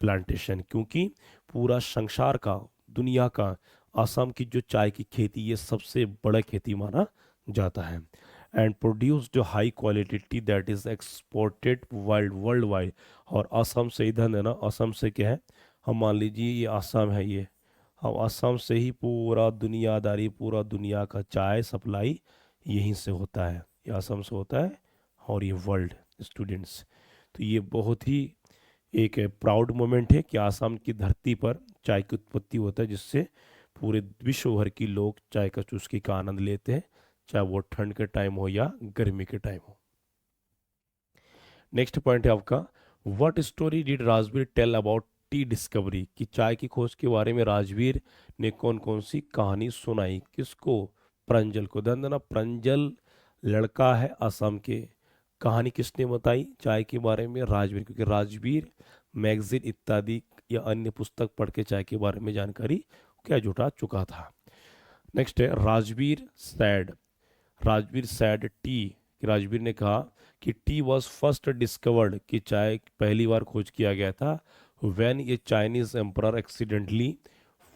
A: plantation, क्योंकि पूरा संसार का, दुनिया का, असम की जो चाय की खेती, ये सबसे बड़ा खेती माना जाता है। एंड प्रोड्यूस जो high quality T that is exported world wide. और असम से इधर है ना, असम से क्या है, हम मान लीजिए ये असम है, ये हम असम से ही पूरा दुनियादारी, पूरा दुनिया का चाय सप्लाई यहीं से होता है, ये असम से होता है, और ये वर्ल्ड। स्टूडेंट्स, तो ये बहुत ही एक प्राउड मोमेंट है कि आसाम की धरती पर चाय की उत्पत्ति होता है, जिससे पूरे विश्व भर की लोग चाय का चुस्की का आनंद लेते हैं, चाहे वो ठंड के टाइम हो या गर्मी के टाइम हो। नेक्स्ट पॉइंट है आपका, what story did Rajveer tell about tea discovery, कि चाय की खोज के बारे में राजवीर ने कौन कौन सी कहानी सुनाई? किसको? प्रंजल को। दंदना प्रंजल लड़का है असम के। कहानी किसने बताई चाय के बारे में? राजवीर, क्योंकि राजवीर मैगजीन इत्यादि या अन्य पुस्तक पढ़ के चाय के बारे में जानकारी क्या जुटा चुका था। नेक्स्ट है, राजवीर सैड टी, कि राजवीर ने कहा कि टी वॉज फर्स्ट डिस्कवर्ड, कि चाय पहली बार खोज किया गया था when A Chinese emperor accidentally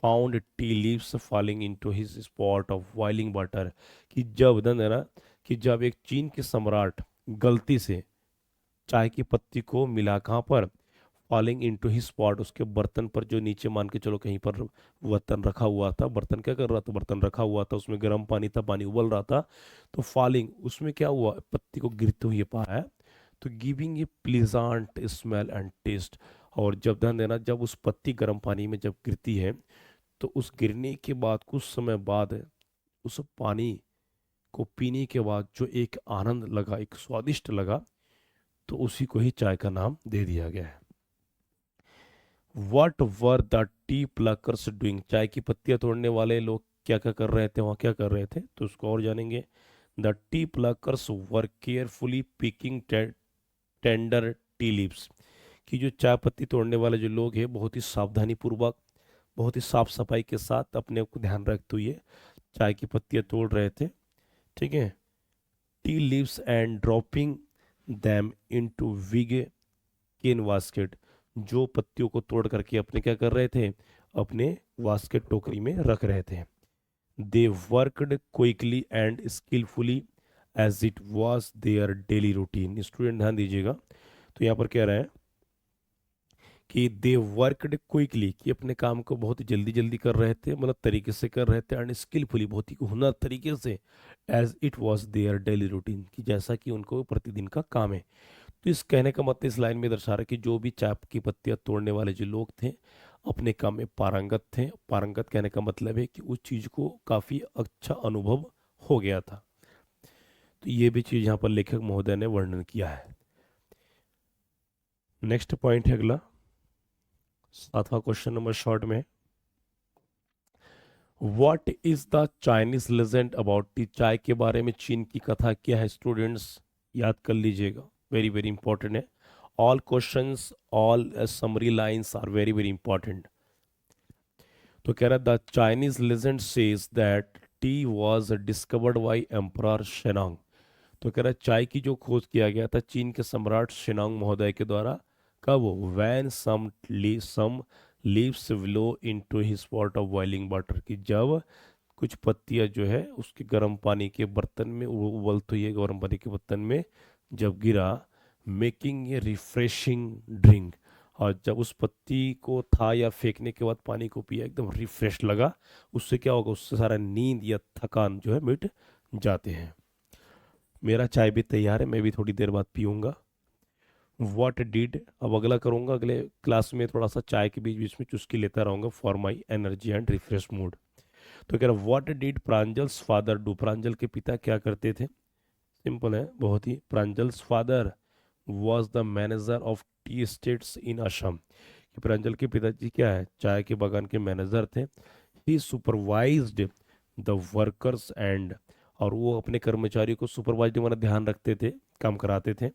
A: found tea leaves falling into his spot of boiling water, कि जब धन है ना, कि जब एक चीन के सम्राट गलती से चाय की पत्ती को मिला कहाँ पर? फॉलिंग इनटू हिज पॉट, उसके बर्तन पर, जो नीचे मान के चलो कहीं पर बर्तन रखा हुआ था, बर्तन क्या कर रहा था, बर्तन रखा हुआ था, उसमें गर्म पानी था, पानी उबल रहा था, तो फॉलिंग उसमें क्या हुआ, पत्ती को गिरते हुए पाया, तो giving a pleasant smell and taste. और जब ध्यान देना, जब उस पत्ती गर्म पानी में जब गिरती है, तो उस गिरने के बाद कुछ समय बाद उस पानी को पीने के बाद जो एक आनंद लगा, एक स्वादिष्ट लगा, तो उसी को ही चाय का नाम दे दिया गया है। What were the T pluckers doing, चाय की पत्तियां तोड़ने वाले लोग क्या क्या कर रहे थे, वहाँ क्या कर रहे थे, तो उसको और जानेंगे। The T pluckers were carefully picking tender tea leaves, कि जो चाय पत्ती तोड़ने वाले जो लोग हैं, बहुत ही सावधानी पूर्वक, बहुत ही साफ सफाई के साथ, अपने को ध्यान रखते हुए चाय की पत्तियां तोड़ रहे थे। ठीक है। Tea leaves and dropping them into big cane basket, जो पत्तियों को तोड़ करके अपने क्या कर रहे थे, अपने वास्केट टोकरी में रख रहे थे। They worked quickly and skilfully as it was their daily routine. Student ध्यान दीजिएगा, तो यहाँ पर कह रहे हैं कि दे वर्कड क्विकली, कि अपने काम को बहुत जल्दी जल्दी कर रहे थे, मतलब तरीके से कर रहे थे, एंड स्किलफुली, बहुत ही हुनर तरीके से, as it was their daily routine, कि जैसा कि उनको प्रतिदिन का काम है। तो इस कहने का मतलब, इस लाइन में दर्शा रहा है कि जो भी चाय की पत्तियां तोड़ने वाले जो लोग थे, अपने काम में पारंगत थे। पारंगत कहने का मतलब है कि उस चीज को काफी अच्छा अनुभव हो गया था। तो ये भी चीज यहाँ पर लेखक महोदय ने वर्णन किया है। नेक्स्ट पॉइंट है अगला, 7वां क्वेश्चन नंबर शॉर्ट में, what is the Chinese legend about T, चाय के बारे में चीन की कथा क्या है। स्टूडेंट्स याद कर लीजिएगा, वेरी वेरी इंपॉर्टेंट है। All questions, all summary lines are very very important. तो कह रहा है the Chinese legend says that tea was discovered by emperor Shennong. तो कह रहा है चाय की जो खोज किया गया था चीन के सम्राट शेनांग महोदय के द्वारा, कब, when some leaves blew into his pot of boiling water, की जब कुछ पत्तियां जो है उसके गर्म पानी के बर्तन में, वो उबलते हुए गर्म पानी के बर्तन में जब गिरा, मेकिंग ए रिफ्रेशिंग ड्रिंक, और जब उस पत्ती को था या फेंकने के बाद पानी को पिया, एकदम रिफ्रेश लगा, उससे क्या होगा, उससे सारा नींद या थकान जो है मिट जाते हैं। मेरा चाय भी तैयार है, मैं भी थोड़ी देर बाद पीऊंगा। व्हाट डिड, अब अगला करूंगा, अगले क्लास में थोड़ा सा चाय के बीच बीच में चुस्की लेता रहूंगा for my energy and refresh mood. तो कह रहा what did Pranjal's father do, Pranjal के पिता क्या करते थे। सिंपल है बहुत ही, Pranjal's father was the manager of tea estates in Assam, कि प्रांजल के पिताजी क्या है, चाय के बागान के मैनेजर थे। ही सुपरवाइज्ड द वर्कर्स एंड, और वो अपने कर्मचारियों को सुपरवाइज माना ध्यान रखते थे, काम कराते थे,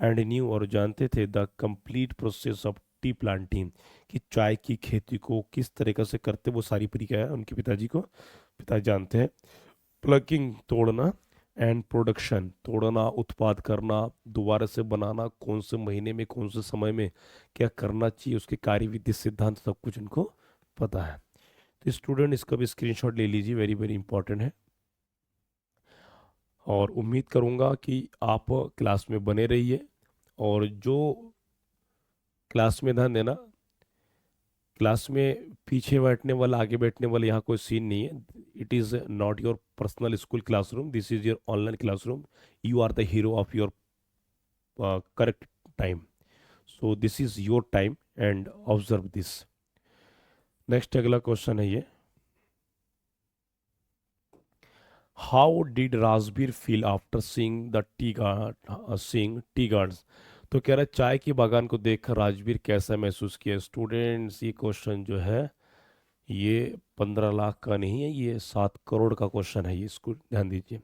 A: एंड न्यू, और जानते थे, the complete process of T planting, कि चाय की खेती को किस तरीके से करते, वो सारी प्रक्रिया है उनके पिताजी को, पिता जानते हैं। प्लकिंग तोड़ना, एंड प्रोडक्शन, तोड़ना, उत्पाद करना, दोबारा से बनाना, कौन से महीने में कौन से समय में क्या करना चाहिए, उसके कार्यविधि सिद्धांत सब कुछ उनको पता है। तो स्टूडेंट इसका भी स्क्रीनशॉट ले लीजिए, वेरी वेरी इंपॉर्टेंट है। और उम्मीद करूंगा कि आप क्लास में बने रहिए, और जो क्लास में ध्यान देना, क्लास में पीछे बैठने वाला, आगे बैठने वाला, यहाँ कोई सीन नहीं है। It is not your personal school classroom, this is your online classroom. You are the hero of your correct time, so this is your time and observe this. Next अगला क्वेश्चन है ये, how did Rajbir feel after seeing the tea guards. तो कह रहा है चाय की बागान को देखकर राजबीर कैसा महसूस किया। स्टूडेंट्स ये क्वेश्चन जो है, ये 15 लाख का नहीं है, ये 7 करोड़ का क्वेश्चन है, ये इसको ध्यान दीजिए।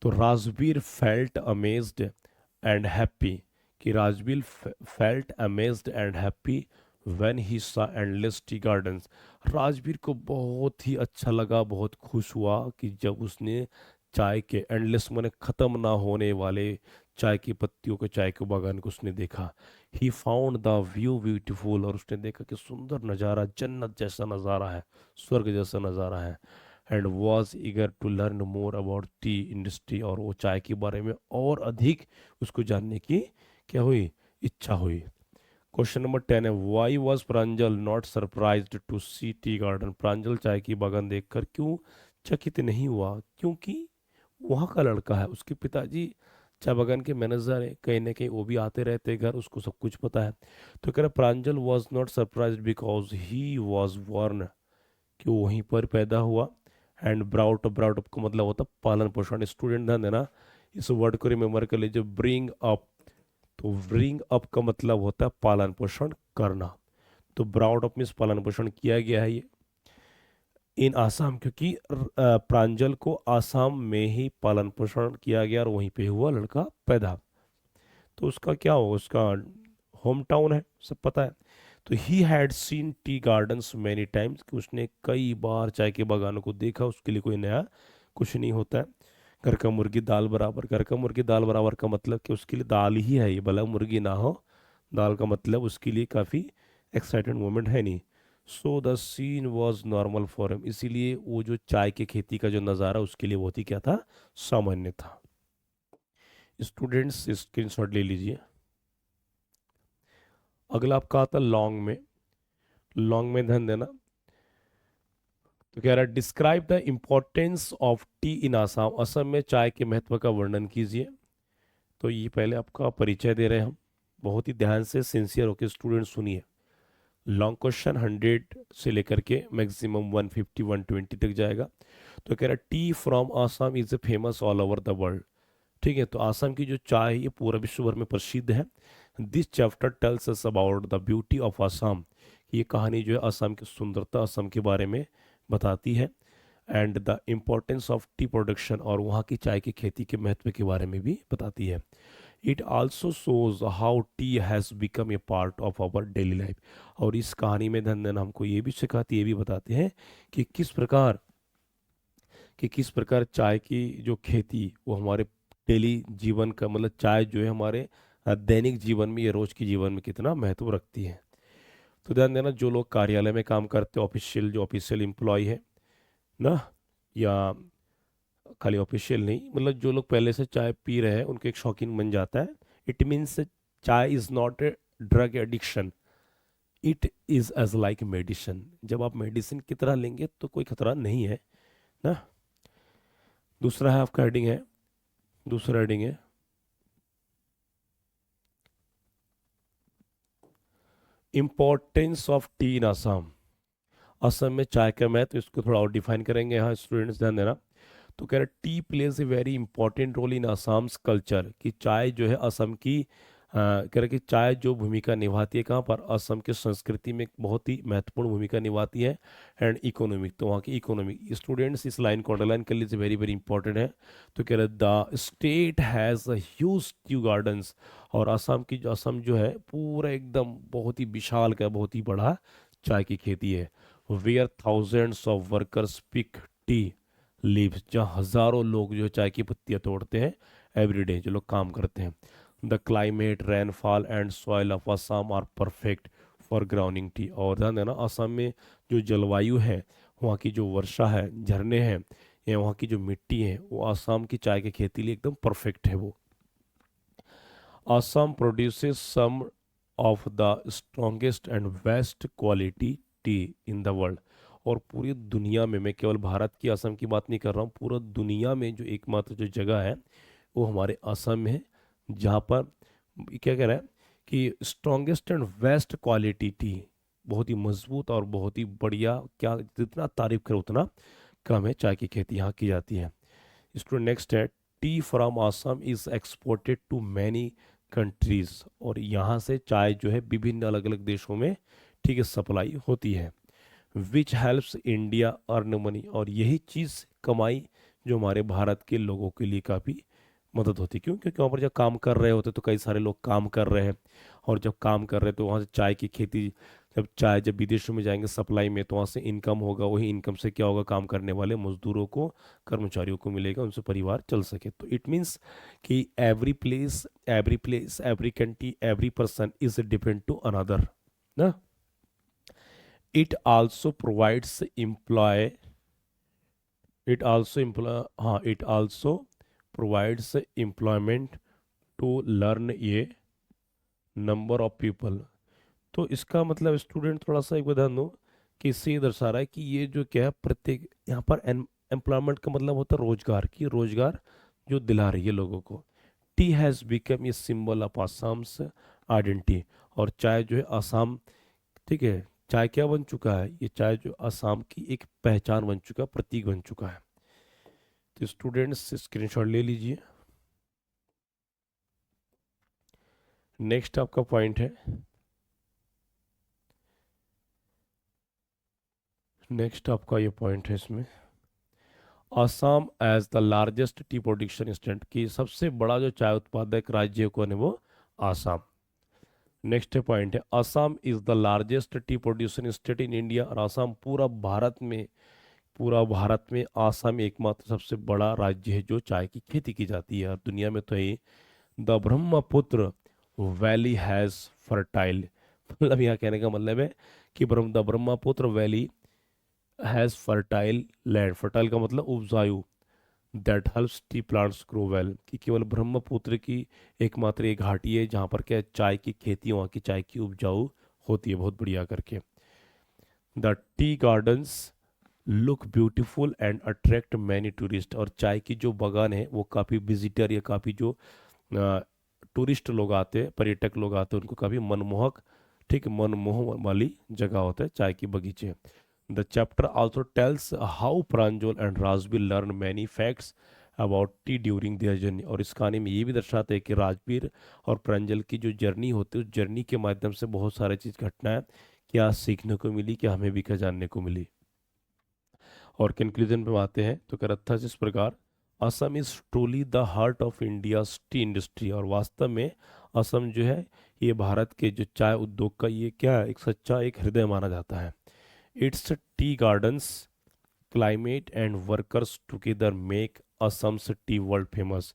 A: तो Rajbir felt amazed and happy, कि Rajbir felt amazed and happy when he saw endless tea gardens, Rajbir को बहुत ही अच्छा लगा, बहुत खुश हुआ कि जब उसने चाय के एंडलेस माने ख़त्म ना होने वाले चाय की पत्तियों के चाय के बागान को उसने देखा। He found the view beautiful, और उसने देखा कि सुंदर नज़ारा, जन्नत जैसा नज़ारा है, स्वर्ग जैसा नज़ारा है। And was eager to learn more about tea industry, और वो चाय के बारे में और अधिक उसको जानने की क्या हुई, इच्छा हुई। क्वेश्चन नंबर 10 है, why was Pranjal not surprised to see tea garden? Pranjal चाय की बागान देखकर क्यों चकित नहीं हुआ? क्योंकि वहाँ का लड़का है, उसके पिताजी चाय बागान के मैनेजर है, कहीं ना कहीं वो भी आते रहते हैं घर, उसको सब कुछ पता है। तो कह रहा Pranjal was not surprised because he was born, कि वो वहीं पर पैदा हुआ। एंड ब्राउट ब्राउट अप का मतलब होता है पालन पोषण। स्टूडेंट ध्यान देना, इस वर्ड को रिमेम्बर कर लीजिए, ब्रिंग अप। तो ब्रिंग अप का मतलब होता है पालन पोषण करना। तो ब्राउट अप मीन्स पालन पोषण किया गया है ये इन आसाम, क्योंकि प्रांजल को आसाम में ही पालन पोषण किया गया और वहीं पे हुआ लड़का पैदा। तो उसका क्या होगा, उसका होम टाउन है, सब पता है। तो he had seen tea gardens many times, कि उसने कई बार चाय के बागानों को देखा, उसके लिए कोई नया कुछ नहीं होता है। घर का मुर्गी दाल बराबर, घर का मुर्गी दाल बराबर का मतलब कि उसके लिए दाल ही है, ये भला मुर्गी ना हो। दाल का मतलब उसके लिए काफ़ी एक्साइटेड मोमेंट है नहीं। So the scene was normal for him, इसीलिए वो जो चाय की खेती का जो नज़ारा उसके लिए बहुत ही क्या था, सामान्य था। स्टूडेंट्स स्क्रीनशॉट ले लीजिए। अगला आपका आता लॉन्ग में। लॉन्ग में ध्यान देना। तो कह रहा है describe the importance of tea in Assam, Assam में चाय के महत्व का वर्णन कीजिए। तो ये पहले आपका परिचय दे रहे हैं हम, बहुत ही ध्यान से सिंसियर होकर स्टूडेंट सुनिए। लॉन्ग क्वेश्चन 100 से लेकर के मैक्सिमम 150 120 तक जाएगा। तो कह रहा है tea from Assam is famous all over the world. ठीक है, तो आसाम की जो चाय है ये पूरा विश्व भर में प्रसिद्ध है। This chapter tells us about the beauty of Assam, ये कहानी जो है आसाम की सुंदरता, असम के बारे में बताती है। And the importance of T production, और वहाँ की चाय की खेती के महत्व के बारे में भी बताती है। It also shows how tea has become a part of our daily life, और इस कहानी में धन धन हमको ये भी सिखाती, ये भी बताते हैं कि किस प्रकार चाय की जो खेती वो हमारे डेली जीवन का, मतलब चाय जो है हमारे दैनिक जीवन में या रोज के जीवन में कितना महत्व रखती है। तो ध्यान देना, जो लोग कार्यालय में काम करते हैं, ऑफिशियल जो ऑफिशियल एम्प्लॉय है ना, या खाली ऑफिशियल नहीं, मतलब जो लोग पहले से चाय पी रहे हैं उनके एक शौकीन बन जाता है। It means chai is not a drug addiction, it is as like medicine. जब आप मेडिसिन की तरह लेंगे तो कोई खतरा नहीं है ना। दूसरा है आपका हेडिंग है, दूसरा हेडिंग है importance of tea in Assam. Assam में चाय का महत्व, इसको थोड़ा और डिफाइन करेंगे यहाँ, स्टूडेंट्स ध्यान देना। तो कह रहे tea plays a very important role in Assam's culture, कि चाय जो है असम की कह रहे कि चाय जो भूमिका निभाती है कहाँ पर, असम की संस्कृति में एक बहुत ही महत्वपूर्ण भूमिका निभाती है। एंड इकोनॉमिक, तो वहाँ की इकोनॉमी, स्टूडेंट्स इस लाइन को अंडरलाइन कर लीजिए, वेरी वेरी इंपॉर्टेंट है। तो कह रहे the state has huge tea gardens, और असम जो है पूरा एकदम बहुत ही विशाल का, बहुत ही बड़ा चाय की खेती है। Where thousands of workers pick tea leaves, जहाँ हजारों लोग जो चाय की पत्तियां तोड़ते हैं एवरीडे, जो लोग काम करते हैं। The climate, rainfall and soil of Assam are perfect for grounding tea, और ध्यान देना असम में जो जलवायु है, वहाँ की जो वर्षा है, झरने हैं, या वहाँ की जो मिट्टी है, वो असम की चाय की खेती लिए एकदम परफेक्ट है वो। Assam produces some of the strongest and best quality tea in the world, और पूरी दुनिया में, मैं केवल भारत की असम की बात नहीं कर रहा हूँ, पूरा दुनिया में जो एकमात्र जो जगह है वो हमारे असम में है, जहाँ पर क्या कह रहा है कि strongest and best quality T, बहुत ही मजबूत और बहुत ही बढ़िया, क्या जितना तारीफ करो उतना कम है, चाय की खेती यहाँ की जाती है। स्टूडेंट नेक्स्ट है, tea from Assam is exported to many countries, और यहाँ से चाय जो है विभिन्न अलग अलग देशों में ठीक है सप्लाई होती है। Which helps India earn money, और यही चीज़ कमाई जो हमारे भारत के लोगों के लिए काफ़ी मदद होती है। क्यों? क्योंकि वहाँ पर जब काम कर रहे होते तो कई सारे लोग काम कर रहे हैं, और जब काम कर रहे हैं तो वहाँ से चाय की खेती, जब विदेशों में जाएंगे सप्लाई में, तो वहाँ से इनकम होगा, वही इनकम से क्या होगा, काम करने वाले मजदूरों को, कर्मचारियों को मिलेगा, उनसे परिवार चल सके। तो इट मीन्स कि every place every country every person is depend to another ना। It also provides employ it also provides employment to learn a number of people, तो इसका मतलब स्टूडेंट थोड़ा सा एक बार ध्यान दो कि इससे ये दर्शा रहा है कि ये जो क्या है, प्रत्येक यहाँ पर एम्प्लॉयमेंट का मतलब होता है रोजगार, की रोजगार जो दिला रही है लोगों को। T has become a symbol of Assam's identity. और चाय जो है आसाम, ठीक है, चाय क्या बन चुका है, ये चाय जो आसाम की एक पहचान बन चुका है, प्रतीक बन चुका है। तो स्टूडेंट्स स्क्रीनशॉट ले लीजिए। नेक्स्ट आपका पॉइंट है, नेक्स्ट आपका ये पॉइंट है इसमें, Assam as the largest tea production state, की सबसे बड़ा जो चाय उत्पादक राज्य कौन है, वो आसाम। नेक्स्ट पॉइंट है, Assam is the largest T producing state in India. और असम पूरा भारत में, पूरा भारत में आसाम एकमात्र सबसे बड़ा राज्य है जो चाय की खेती की जाती है। और दुनिया में तो ये the Brahmaputra valley has fertile, मतलब यहाँ कहने का मतलब है कि the Brahmaputra valley has fertile land. Fertile का मतलब उपजाऊ, that helps T plants grow well, कि केवल ब्रह्मपुत्र की एकमात्र एक घाटी है जहाँ पर क्या है, चाय की खेती, वहाँ की चाय की उपजाऊ होती है बहुत बढ़िया करके। The tea gardens look beautiful and attract many tourist. और चाय की जो बागान है वो काफ़ी विजिटर या काफ़ी जो टूरिस्ट लोग आते हैं, पर्यटक लोग आते हैं, उनको काफ़ी मनमोहक, ठीक मनमोह वाली जगह होता है चाय की बगीचे। The chapter also tales how Pranjal and Rajbir learn many facts about T during their journey. और इस कहानी में ये भी दर्शाते हैं कि राजबीर और प्रांजल की जो जर्नी होती है, उस जर्नी के माध्यम से बहुत सारी चीज़ घटनाएं क्या सीखने को मिली, क्या हमें भी क्या जानने को मिली। और कंक्लूजन पे आते हैं तो करत्था इस प्रकार, Assam is truly the heart of India T industry. और वास्तव में असम जो है ये भारत के जो चाय उद्योग का ये क्या है, एक सच्चा एक हृदय माना जाता है। It's tea gardens, climate and workers together make Assam's tea world famous.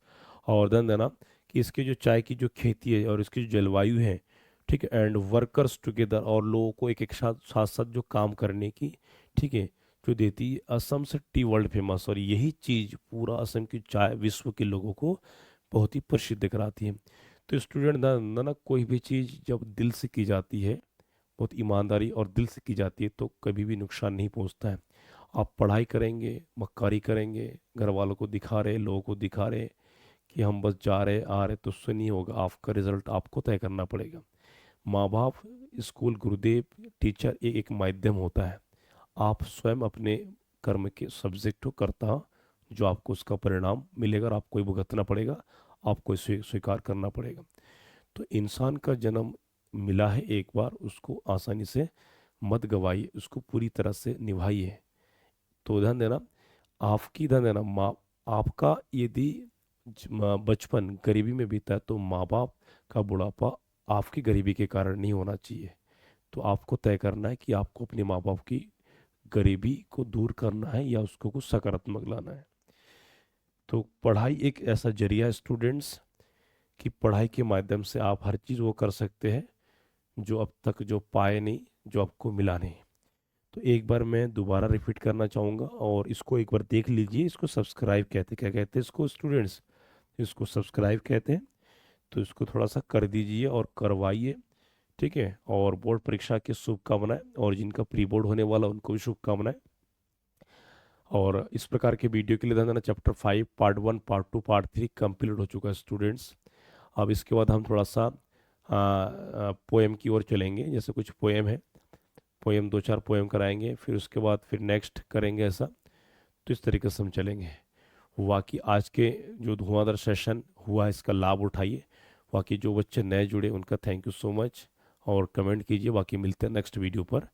A: और ध्यान देना कि इसके जो चाय की जो खेती है और इसकी जो जलवायु है, ठीक है, एंड वर्कर्स टुगेदर, और लोगों को एक एक साथ साथ साथ जो काम करने की, ठीक है, जो देती है, असम से टी वर्ल्ड फेमस। और यही चीज़ पूरा असम की चाय विश्व के लोगों को बहुत ही प्रसिद्ध कराती है। तो स्टूडेंट ना कोई भी चीज़ जब दिल से की जाती है, बहुत ईमानदारी और दिल से की जाती है, तो कभी भी नुकसान नहीं पहुंचता है। आप पढ़ाई करेंगे, मक्कारी करेंगे, घर वालों को दिखा रहे, लोगों को दिखा रहे कि हम बस जा रहे आ रहे, तो उससे नहीं होगा, आपका रिजल्ट आपको तय करना पड़ेगा। माँ बाप, स्कूल, गुरुदेव, टीचर एक माध्यम होता है। आप स्वयं अपने कर्म के सब्जेक्ट हो, करता, जो आपको उसका परिणाम मिलेगा और आपको ही भुगतना पड़ेगा, आपको इसे स्वीकार करना पड़ेगा। तो इंसान का जन्म मिला है एक बार, उसको आसानी से मत गवाइए, उसको पूरी तरह से निभाइए। तो ध्यान देना, आपकी ध्यान देना माँ, आपका यदि बचपन गरीबी में बीता है तो माँ बाप का बुढ़ापा आपकी गरीबी के कारण नहीं होना चाहिए। तो आपको तय करना है कि आपको अपने माँ बाप की गरीबी को दूर करना है या उसको कुछ सकारात्मक लाना है। तो पढ़ाई एक ऐसा जरिया है स्टूडेंट्स, कि पढ़ाई के माध्यम से आप हर चीज़ वो कर सकते हैं जो अब तक जो पाए नहीं, जो आपको मिला नहीं। तो एक बार मैं दोबारा रिपीट करना चाहूँगा और इसको एक बार देख लीजिए। इसको सब्सक्राइब कहते हैं, क्या कहते हैं इसको स्टूडेंट्स, इसको सब्सक्राइब कहते हैं। तो इसको थोड़ा सा कर दीजिए और करवाइए, ठीक है। और बोर्ड परीक्षा की शुभकामनाएं, और जिनका प्री बोर्ड होने वाला उनको भी शुभकामनाएं। और इस प्रकार के वीडियो के लिए ध्यान देना, chapter 5 part 1 part 2 part 3 complete हो चुका है स्टूडेंट्स। अब इसके बाद हम थोड़ा सा पोएम की ओर चलेंगे, जैसे कुछ पोएम है, पोएम 2-4 पोएम कराएंगे, फिर उसके बाद फिर नेक्स्ट करेंगे ऐसा। तो इस तरीके से हम चलेंगे। बाकी आज के जो धुआंधार सेशन हुआ है इसका लाभ उठाइए। बाकी जो बच्चे नए जुड़े उनका थैंक यू सो मच, और कमेंट कीजिए। बाकी मिलते हैं नेक्स्ट वीडियो पर।